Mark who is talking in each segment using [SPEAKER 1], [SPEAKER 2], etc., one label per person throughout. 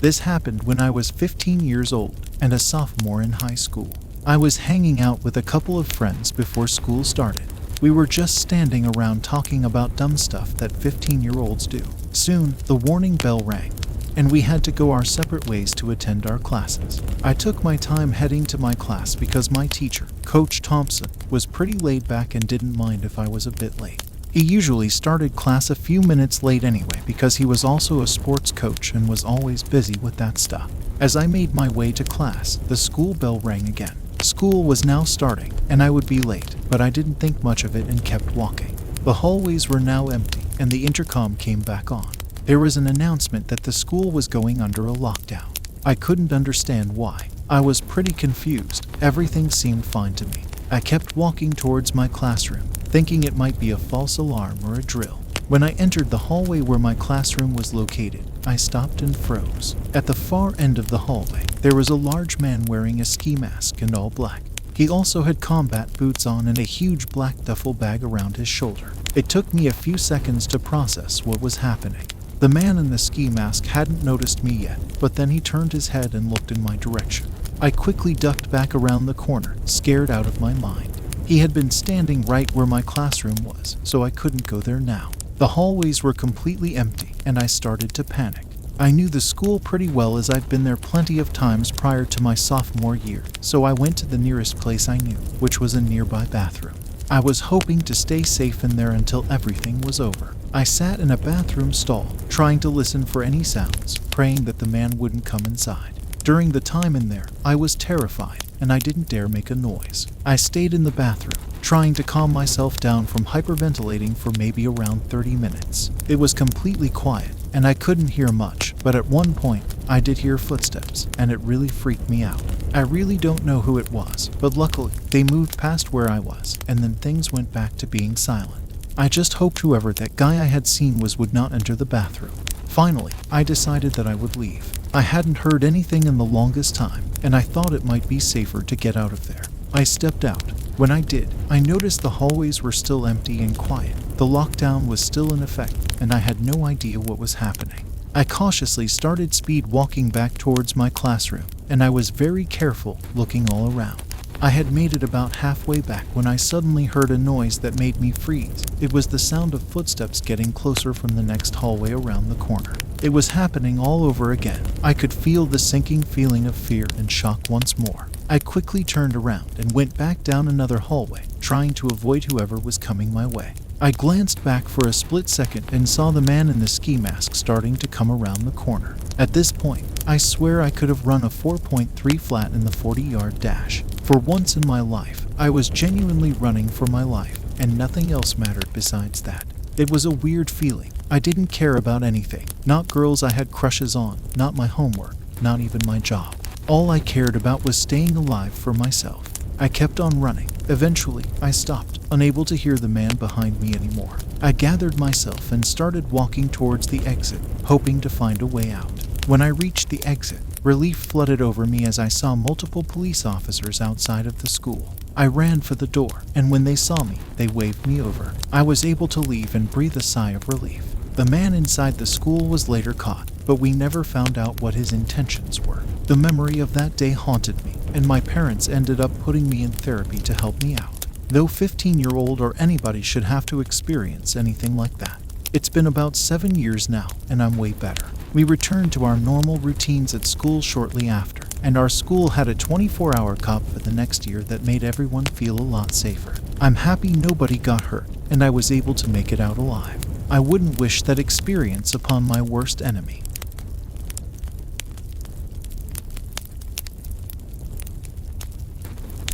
[SPEAKER 1] This happened when I was 15 years old and a sophomore in high school. I was hanging out with a couple of friends before school started. We were just standing around talking about dumb stuff that 15-year-olds do. Soon, the warning bell rang, and we had to go our separate ways to attend our classes. I took my time heading to my class because my teacher, Coach Thompson, was pretty laid back and didn't mind if I was a bit late. He usually started class a few minutes late anyway because he was also a sports coach and was always busy with that stuff. As I made my way to class, the school bell rang again. School was now starting, and I would be late, but I didn't think much of it and kept walking. The hallways were now empty, and the intercom came back on. There was an announcement that the school was going under a lockdown. I couldn't understand why. I was pretty confused. Everything seemed fine to me. I kept walking towards my classroom, thinking it might be a false alarm or a drill. When I entered the hallway where my classroom was located, I stopped and froze. At the far end of the hallway, there was a large man wearing a ski mask and all black. He also had combat boots on and a huge black duffel bag around his shoulder. It took me a few seconds to process what was happening. The man in the ski mask hadn't noticed me yet, but then he turned his head and looked in my direction. I quickly ducked back around the corner, scared out of my mind. He had been standing right where my classroom was, so I couldn't go there now. The hallways were completely empty, and I started to panic. I knew the school pretty well as I'd been there plenty of times prior to my sophomore year, so I went to the nearest place I knew, which was a nearby bathroom. I was hoping to stay safe in there until everything was over. I sat in a bathroom stall, trying to listen for any sounds, praying that the man wouldn't come inside. During the time in there, I was terrified, and I didn't dare make a noise. I stayed in the bathroom, trying to calm myself down from hyperventilating for maybe around 30 minutes. It was completely quiet, and I couldn't hear much, but at one point, I did hear footsteps, and it really freaked me out. I really don't know who it was, but luckily, they moved past where I was, and then things went back to being silent. I just hoped whoever that guy I had seen would not enter the bathroom. Finally, I decided that I would leave. I hadn't heard anything in the longest time, and I thought it might be safer to get out of there. I stepped out. When I did, I noticed the hallways were still empty and quiet. The lockdown was still in effect, and I had no idea what was happening. I cautiously started speed walking back towards my classroom, and I was very careful, looking all around. I had made it about halfway back when I suddenly heard a noise that made me freeze. It was the sound of footsteps getting closer from the next hallway around the corner. It was happening all over again. I could feel the sinking feeling of fear and shock once more. I quickly turned around and went back down another hallway, trying to avoid whoever was coming my way. I glanced back for a split second and saw the man in the ski mask starting to come around the corner. At this point, I swear I could have run a 4.3 flat in the 40-yard dash. For once in my life, I was genuinely running for my life, and nothing else mattered besides that. It was a weird feeling. I didn't care about anything. Not girls I had crushes on, not my homework, not even my job. All I cared about was staying alive for myself. I kept on running. Eventually, I stopped, unable to hear the man behind me anymore. I gathered myself and started walking towards the exit, hoping to find a way out. When I reached the exit, relief flooded over me as I saw multiple police officers outside of the school. I ran for the door, and when they saw me, they waved me over. I was able to leave and breathe a sigh of relief. The man inside the school was later caught, but we never found out what his intentions were. The memory of that day haunted me, and my parents ended up putting me in therapy to help me out. No 15-year-old or anybody should have to experience anything like that. It's been about 7 years now, and I'm way better. We returned to our normal routines at school shortly after, and our school had a 24-hour cop for the next year that made everyone feel a lot safer. I'm happy nobody got hurt, and I was able to make it out alive. I wouldn't wish that experience upon my worst enemy.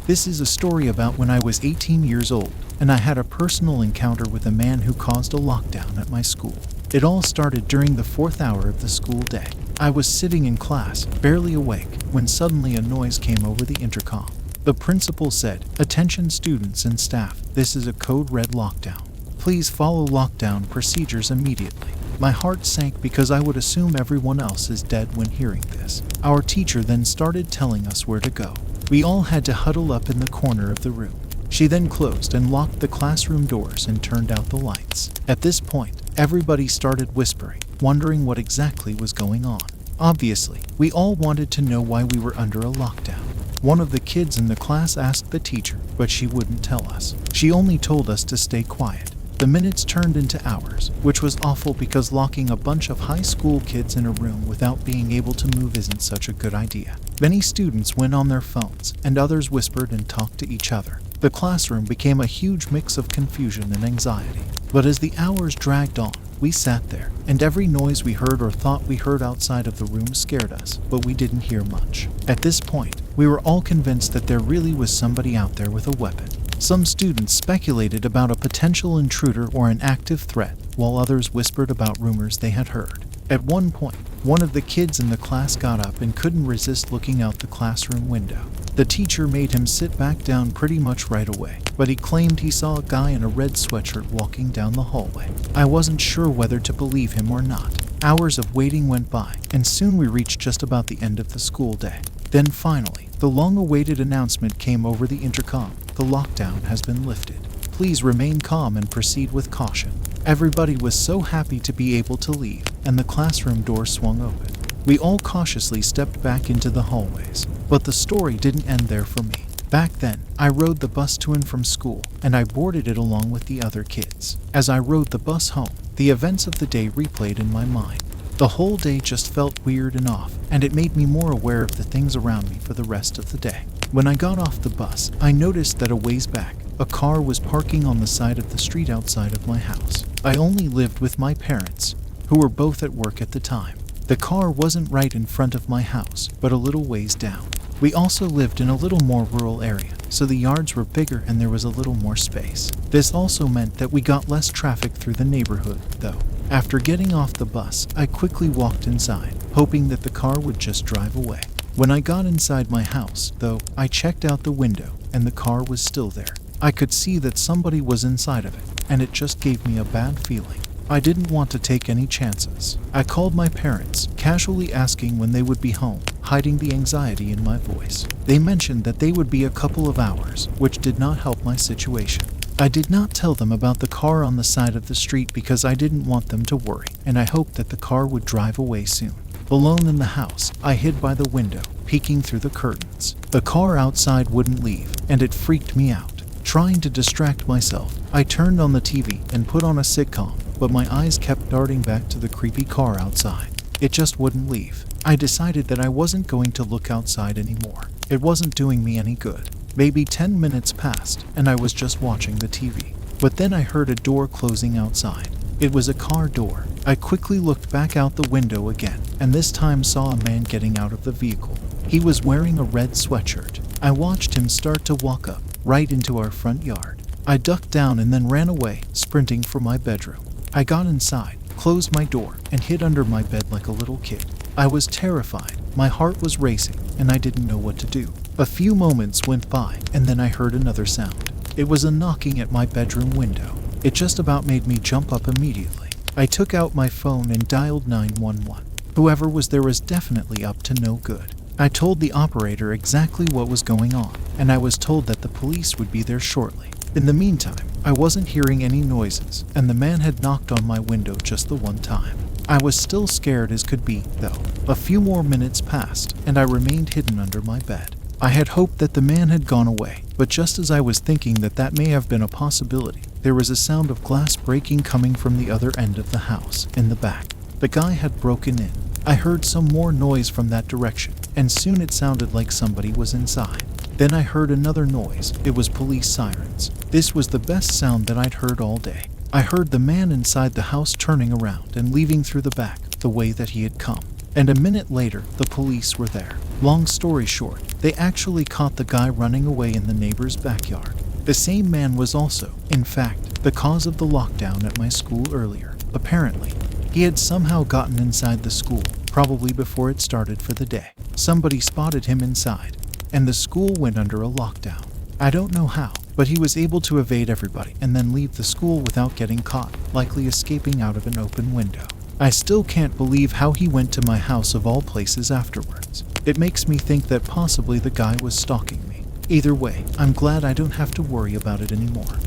[SPEAKER 1] This is a story about when I was 18 years old, and I had a personal encounter with a man who caused a lockdown at my school. It all started during the 4th hour of the school day. I was sitting in class, barely awake, when suddenly a noise came over the intercom. The principal said, "Attention students and staff, this is a code red lockdown. Please follow lockdown procedures immediately." My heart sank because I would assume everyone else is dead when hearing this. Our teacher then started telling us where to go. We all had to huddle up in the corner of the room. She then closed and locked the classroom doors and turned out the lights. At this point, everybody started whispering, wondering what exactly was going on. Obviously, we all wanted to know why we were under a lockdown. One of the kids in the class asked the teacher, but she wouldn't tell us. She only told us to stay quiet. The minutes turned into hours, which was awful because locking a bunch of high school kids in a room without being able to move isn't such a good idea. Many students went on their phones, and others whispered and talked to each other. The classroom became a huge mix of confusion and anxiety. But as the hours dragged on, we sat there, and every noise we heard or thought we heard outside of the room scared us, but we didn't hear much. At this point, we were all convinced that there really was somebody out there with a weapon. Some students speculated about a potential intruder or an active threat, while others whispered about rumors they had heard. At one point, one of the kids in the class got up and couldn't resist looking out the classroom window. The teacher made him sit back down pretty much right away, but he claimed he saw a guy in a red sweatshirt walking down the hallway. I wasn't sure whether to believe him or not. Hours of waiting went by, and soon we reached just about the end of the school day. Then finally, the long-awaited announcement came over the intercom. The lockdown has been lifted. Please remain calm and proceed with caution. Everybody was so happy to be able to leave, and the classroom door swung open. We all cautiously stepped back into the hallways. But the story didn't end there for me. Back then, I rode the bus to and from school, and I boarded it along with the other kids. As I rode the bus home, the events of the day replayed in my mind. The whole day just felt weird and off, and it made me more aware of the things around me for the rest of the day. When I got off the bus, I noticed that a ways back, a car was parking on the side of the street outside of my house. I only lived with my parents, who were both at work at the time. The car wasn't right in front of my house, but a little ways down. We also lived in a little more rural area, so the yards were bigger and there was a little more space. This also meant that we got less traffic through the neighborhood, though. After getting off the bus, I quickly walked inside, hoping that the car would just drive away. When I got inside my house, though, I checked out the window, and the car was still there. I could see that somebody was inside of it, and it just gave me a bad feeling. I didn't want to take any chances. I called my parents, casually asking when they would be home, hiding the anxiety in my voice. They mentioned that they would be a couple of hours, which did not help my situation. I did not tell them about the car on the side of the street because I didn't want them to worry, and I hoped that the car would drive away soon. Alone in the house, I hid by the window, peeking through the curtains. The car outside wouldn't leave, and it freaked me out. Trying to distract myself, I turned on the TV and put on a sitcom, but my eyes kept darting back to the creepy car outside. It just wouldn't leave. I decided that I wasn't going to look outside anymore. It wasn't doing me any good. Maybe 10 minutes passed, and I was just watching the TV. But then I heard a door closing outside. It was a car door. I quickly looked back out the window again, and this time saw a man getting out of the vehicle. He was wearing a red sweatshirt. I watched him start to walk up, right into our front yard. I ducked down and then ran away, sprinting for my bedroom. I got inside, closed my door, and hid under my bed like a little kid. I was terrified. My heart was racing, and I didn't know what to do. A few moments went by, and then I heard another sound. It was a knocking at my bedroom window. It just about made me jump up immediately. I took out my phone and dialed 911. Whoever was there was definitely up to no good. I told the operator exactly what was going on, and I was told that the police would be there shortly. In the meantime, I wasn't hearing any noises, and the man had knocked on my window just the one time. I was still scared as could be, though. A few more minutes passed, and I remained hidden under my bed. I had hoped that the man had gone away, but just as I was thinking that that may have been a possibility, there was a sound of glass breaking coming from the other end of the house, in the back. The guy had broken in. I heard some more noise from that direction, and soon it sounded like somebody was inside. Then I heard another noise. It was police sirens. This was the best sound that I'd heard all day. I heard the man inside the house turning around and leaving through the back, the way that he had come. And a minute later, the police were there. Long story short, they actually caught the guy running away in the neighbor's backyard. The same man was also, in fact, the cause of the lockdown at my school earlier. Apparently, he had somehow gotten inside the school, probably before it started for the day. Somebody spotted him inside, and the school went under a lockdown. I don't know how, but he was able to evade everybody and then leave the school without getting caught, likely escaping out of an open window. I still can't believe how he went to my house of all places afterwards. It makes me think that possibly the guy was stalking me. Either way, I'm glad I don't have to worry about it anymore.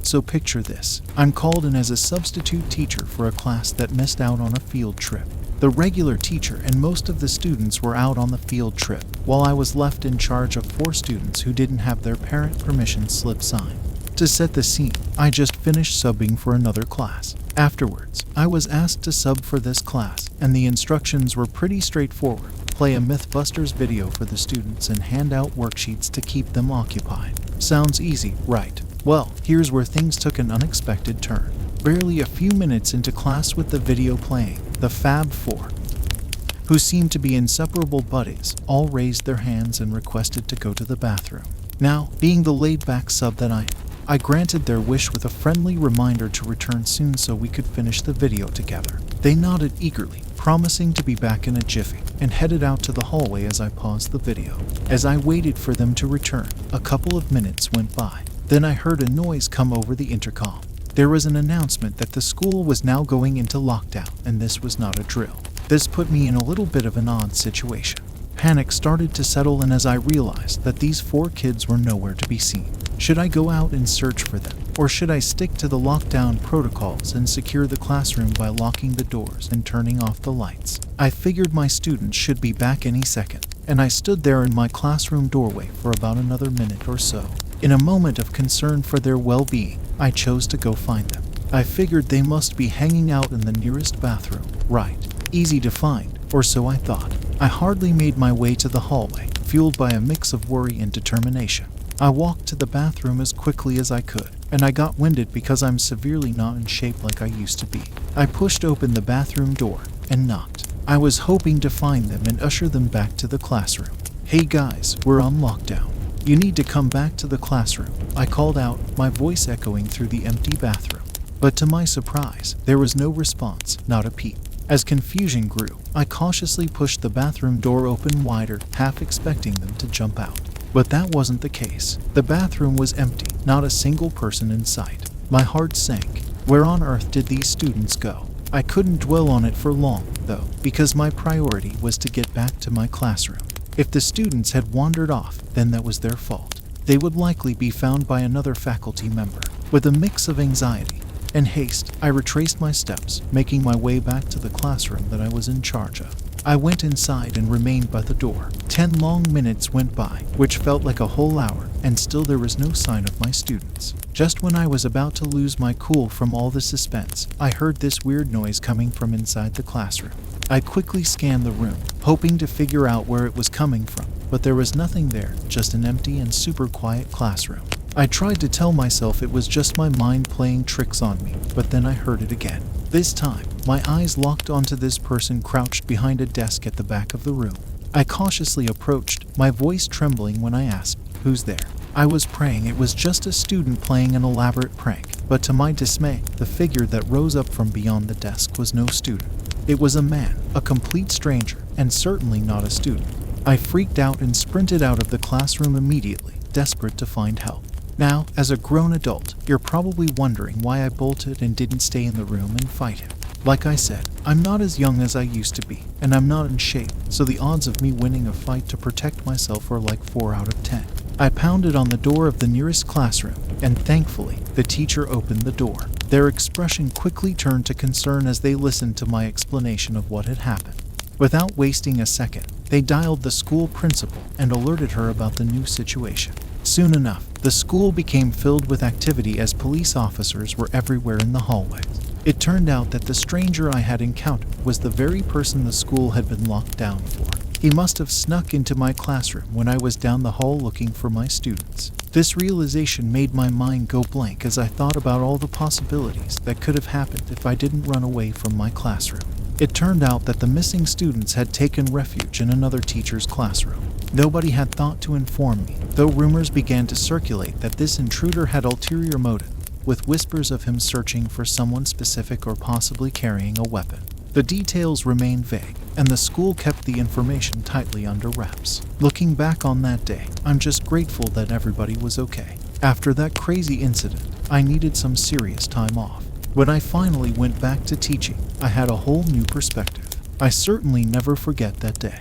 [SPEAKER 1] So picture this. I'm called in as a substitute teacher for a class that missed out on a field trip. The regular teacher and most of the students were out on the field trip, while I was left in charge of 4 students who didn't have their parent permission slip signed. To set the scene, I just finished subbing for another class. Afterwards, I was asked to sub for this class, and the instructions were pretty straightforward. Play a Mythbusters video for the students and hand out worksheets to keep them occupied. Sounds easy, right? Well, here's where things took an unexpected turn. Barely a few minutes into class with the video playing, the Fab Four, who seemed to be inseparable buddies, all raised their hands and requested to go to the bathroom. Now, being the laid-back sub that I granted their wish with a friendly reminder to return soon so we could finish the video together. They nodded eagerly, promising to be back in a jiffy, and headed out to the hallway as I paused the video. As I waited for them to return, a couple of minutes went by. Then I heard a noise come over the intercom. There was an announcement that the school was now going into lockdown, and this was not a drill. This put me in a little bit of an odd situation. Panic started to settle in as I realized that these 4 kids were nowhere to be seen. Should I go out and search for them, or should I stick to the lockdown protocols and secure the classroom by locking the doors and turning off the lights? I figured my students should be back any second, and I stood there in my classroom doorway for about another minute or so. In a moment of concern for their well-being, I chose to go find them. I figured they must be hanging out in the nearest bathroom. Right. Easy to find, or so I thought. I hardly made my way to the hallway, fueled by a mix of worry and determination. I walked to the bathroom as quickly as I could, and I got winded because I'm severely not in shape like I used to be. I pushed open the bathroom door and knocked. I was hoping to find them and usher them back to the classroom. "Hey guys, we're on lockdown. You need to come back to the classroom," I called out, my voice echoing through the empty bathroom. But to my surprise, there was no response, not a peep. As confusion grew, I cautiously pushed the bathroom door open wider, half expecting them to jump out. But that wasn't the case. The bathroom was empty, not a single person in sight. My heart sank. Where on earth did these students go? I couldn't dwell on it for long, though, because my priority was to get back to my classroom. If the students had wandered off, then that was their fault. They would likely be found by another faculty member. With a mix of anxiety and haste, I retraced my steps, making my way back to the classroom that I was in charge of. I went inside and remained by the door. 10 long minutes went by, which felt like a whole hour, and still there was no sign of my students. Just when I was about to lose my cool from all the suspense, I heard this weird noise coming from inside the classroom. I quickly scanned the room, hoping to figure out where it was coming from, but there was nothing there, just an empty and super quiet classroom. I tried to tell myself it was just my mind playing tricks on me, but then I heard it again. This time, my eyes locked onto this person crouched behind a desk at the back of the room. I cautiously approached, my voice trembling when I asked, "Who's there?" I was praying it was just a student playing an elaborate prank, but to my dismay, the figure that rose up from beyond the desk was no student. It was a man, a complete stranger, and certainly not a student. I freaked out and sprinted out of the classroom immediately, desperate to find help. Now, as a grown adult, you're probably wondering why I bolted and didn't stay in the room and fight him. Like I said, I'm not as young as I used to be, and I'm not in shape, so the odds of me winning a fight to protect myself were like 4 out of 10. I pounded on the door of the nearest classroom, and thankfully, the teacher opened the door. Their expression quickly turned to concern as they listened to my explanation of what had happened. Without wasting a second, they dialed the school principal and alerted her about the new situation. Soon enough, the school became filled with activity as police officers were everywhere in the hallways. It turned out that the stranger I had encountered was the very person the school had been locked down for. He must have snuck into my classroom when I was down the hall looking for my students. This realization made my mind go blank as I thought about all the possibilities that could have happened if I didn't run away from my classroom. It turned out that the missing students had taken refuge in another teacher's classroom. Nobody had thought to inform me, though rumors began to circulate that this intruder had ulterior motive, with whispers of him searching for someone specific or possibly carrying a weapon. The details remained vague, and the school kept the information tightly under wraps. Looking back on that day, I'm just grateful that everybody was okay. After that crazy incident, I needed some serious time off. When I finally went back to teaching, I had a whole new perspective. I certainly never forget that day.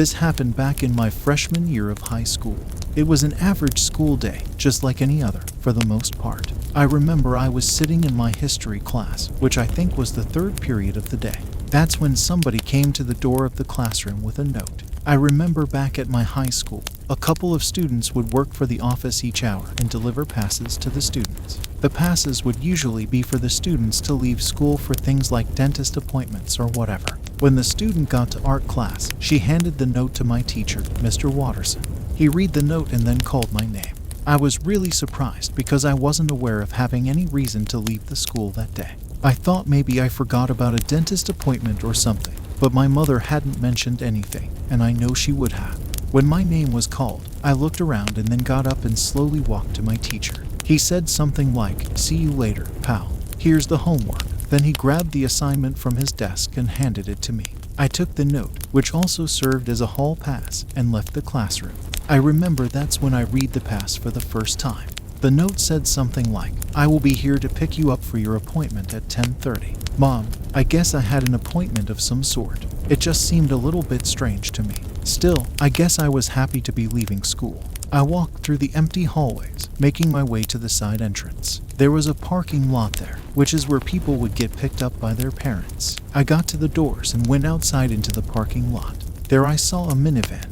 [SPEAKER 1] This happened back in my freshman year of high school. It was an average school day, just like any other, for the most part. I remember I was sitting in my history class, which I think was the third period of the day. That's when somebody came to the door of the classroom with a note. I remember back at my high school, a couple of students would work for the office each hour and deliver passes to the students. The passes would usually be for the students to leave school for things like dentist appointments or whatever. When the student got to art class, she handed the note to my teacher, Mr. Watterson. He read the note and then called my name. I was really surprised because I wasn't aware of having any reason to leave the school that day. I thought maybe I forgot about a dentist appointment or something, but my mother hadn't mentioned anything, and I know she would have. When my name was called, I looked around and then got up and slowly walked to my teacher. He said something like, "See you later, pal. Here's the homework." Then he grabbed the assignment from his desk and handed it to me. I took the note, which also served as a hall pass, and left the classroom. I remember that's when I read the pass for the first time. The note said something like, "I will be here to pick you up for your appointment at 10:30. Mom, I guess I had an appointment of some sort. It just seemed a little bit strange to me. Still, I guess I was happy to be leaving school. I walked through the empty hallways, making my way to the side entrance. There was a parking lot there, which is where people would get picked up by their parents. I got to the doors and went outside into the parking lot. There I saw a minivan,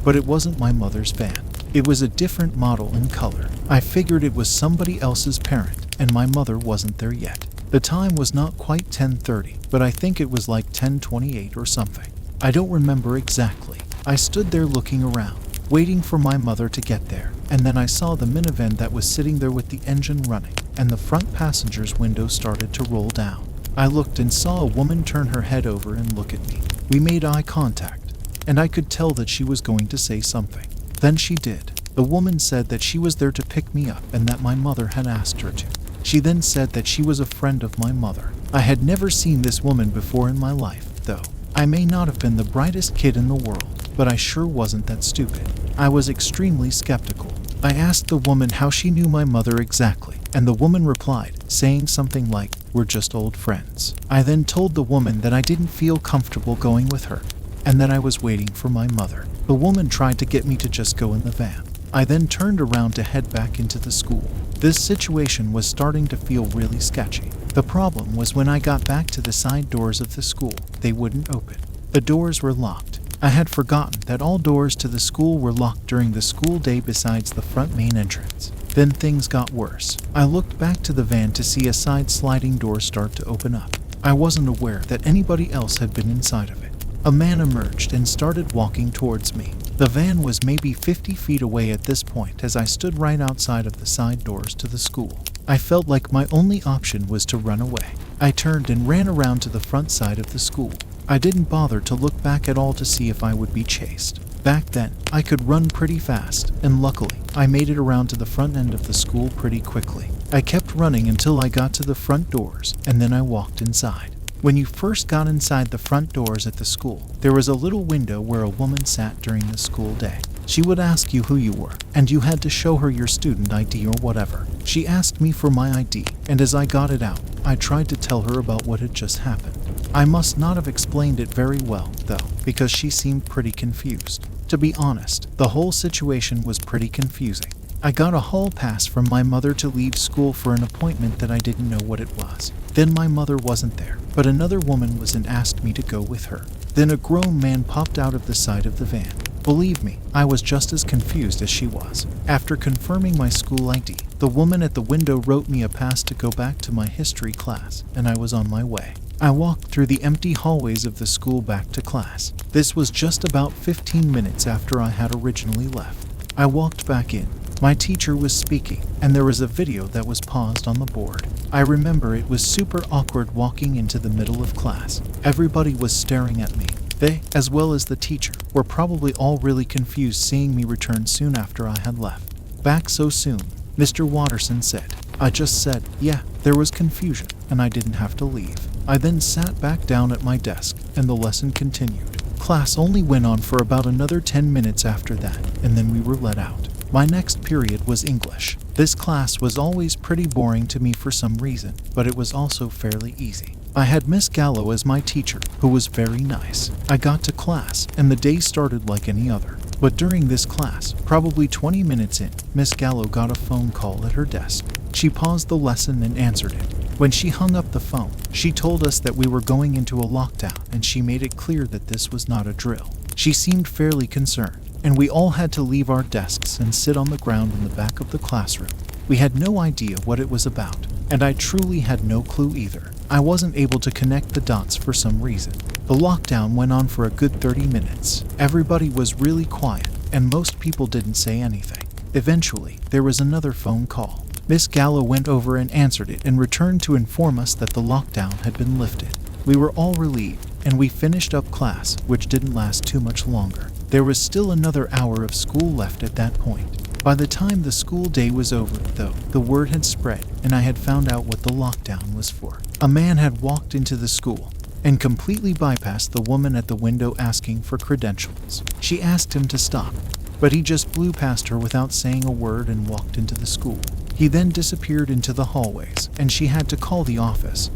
[SPEAKER 1] but it wasn't my mother's van. It was a different model and color. I figured it was somebody else's parent, and my mother wasn't there yet. The time was not quite 10:30, but I think it was like 10:28 or something. I don't remember exactly. I stood there looking around, waiting for my mother to get there, and then I saw the minivan that was sitting there with the engine running, and the front passenger's window started to roll down. I looked and saw a woman turn her head over and look at me. We made eye contact, and I could tell that she was going to say something. Then she did. The woman said that she was there to pick me up and that my mother had asked her to. She then said that she was a friend of my mother. I had never seen this woman before in my life, though. I may not have been the brightest kid in the world, but I sure wasn't that stupid. I was extremely skeptical. I asked the woman how she knew my mother exactly, and the woman replied, saying something like, "We're just old friends." I then told the woman that I didn't feel comfortable going with her, and that I was waiting for my mother. The woman tried to get me to just go in the van. I then turned around to head back into the school. This situation was starting to feel really sketchy. The problem was when I got back to the side doors of the school, they wouldn't open. The doors were locked. I had forgotten that all doors to the school were locked during the school day besides the front main entrance. Then things got worse. I looked back to the van to see a side sliding door start to open up. I wasn't aware that anybody else had been inside of it. A man emerged and started walking towards me. The van was maybe 50 feet away at this point as I stood right outside of the side doors to the school. I felt like my only option was to run away. I turned and ran around to the front side of the school. I didn't bother to look back at all to see if I would be chased. Back then, I could run pretty fast, and luckily, I made it around to the front end of the school pretty quickly. I kept running until I got to the front doors, and then I walked inside. When you first got inside the front doors at the school, there was a little window where a woman sat during the school day. She would ask you who you were, and you had to show her your student ID or whatever. She asked me for my ID, and as I got it out, I tried to tell her about what had just happened. I must not have explained it very well, though, because she seemed pretty confused. To be honest, the whole situation was pretty confusing. I got a hall pass from my mother to leave school for an appointment that I didn't know what it was. Then my mother wasn't there, but another woman was and asked me to go with her. Then a grown man popped out of the side of the van. Believe me, I was just as confused as she was. After confirming my school ID, the woman at the window wrote me a pass to go back to my history class, and I was on my way. I walked through the empty hallways of the school back to class. This was just about 15 minutes after I had originally left. I walked back in. My teacher was speaking, and there was a video that was paused on the board. I remember it was super awkward walking into the middle of class. Everybody was staring at me. They, as well as the teacher, were probably all really confused seeing me return soon after I had left. "Back so soon," Mr. Watterson said. I just said, yeah, there was confusion, and I didn't have to leave. I then sat back down at my desk, and the lesson continued. Class only went on for about another 10 minutes after that, and then we were let out. My next period was English. This class was always pretty boring to me for some reason, but it was also fairly easy. I had Miss Gallo as my teacher, who was very nice. I got to class, and the day started like any other. But during this class, probably 20 minutes in, Miss Gallo got a phone call at her desk. She paused the lesson and answered it. When she hung up the phone, she told us that we were going into a lockdown, and she made it clear that this was not a drill. She seemed fairly concerned, and we all had to leave our desks and sit on the ground in the back of the classroom. We had no idea what it was about, and I truly had no clue either. I wasn't able to connect the dots for some reason. The lockdown went on for a good 30 minutes. Everybody was really quiet, and most people didn't say anything. Eventually, there was another phone call. Miss Gallo went over and answered it and returned to inform us that the lockdown had been lifted. We were all relieved, and we finished up class, which didn't last too much longer. There was still another hour of school left at that point. By the time the school day was over, though, the word had spread, and I had found out what the lockdown was for. A man had walked into the school and completely bypassed the woman at the window asking for credentials. She asked him to stop, but he just blew past her without saying a word and walked into the school. He then disappeared into the hallways, and she had to call the office,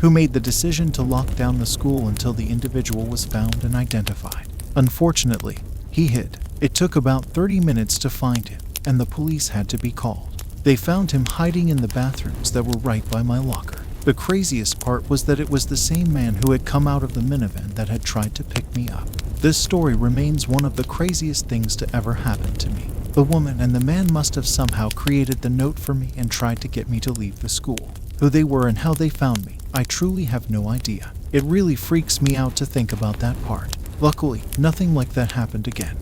[SPEAKER 1] who made the decision to lock down the school until the individual was found and identified. Unfortunately, he hid. It took about 30 minutes to find him, and the police had to be called. They found him hiding in the bathrooms that were right by my locker. The craziest part was that it was the same man who had come out of the minivan that had tried to pick me up. This story remains one of the craziest things to ever happen to me. The woman and the man must have somehow created the note for me and tried to get me to leave the school. Who they were and how they found me, I truly have no idea. It really freaks me out to think about that part. Luckily, nothing like that happened again.